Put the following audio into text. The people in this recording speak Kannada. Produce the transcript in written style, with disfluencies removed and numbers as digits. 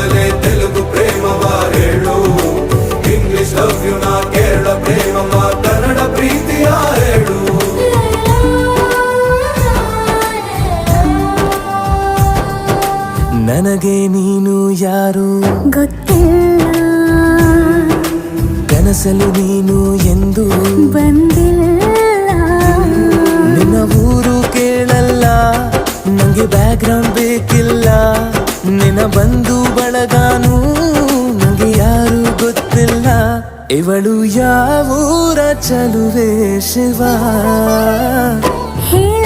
ಮೊದಲೇ ತೆಲುಗು ಪ್ರೇಮವ ಹೇಳು, ಇಂಗ್ಲಿಷ್ ಲವ್ ಯು ನಾ ಕೇರಳ ಪ್ರೇಮವ ಕನ್ನಡ ಪ್ರೀತಿಯ ಹೇಳು. ನನಗೆ ನೀನು ಯಾರು ಗೊತ್ತಿಲ್ಲ, ಕನಸಲು ನೀನು ಎಂದು ಬಂದಿಲ್ಲ. ನಿನ್ನ ಊರು ಕೇಳಲ್ಲ, ನಂಗೆ ಬ್ಯಾಕ್ಗ್ರೌಂಡ್ ಬೇಕಿಲ್ಲ. ನಿನ್ನ ಬಂಧು ಬಳಗಾನು ನಂಗೆ ಯಾರು ಗೊತ್ತಿಲ್ಲ. ಇವಳು ಯಾವೂರ ಚಲುವೆ ಶಿವ ಹೇಳ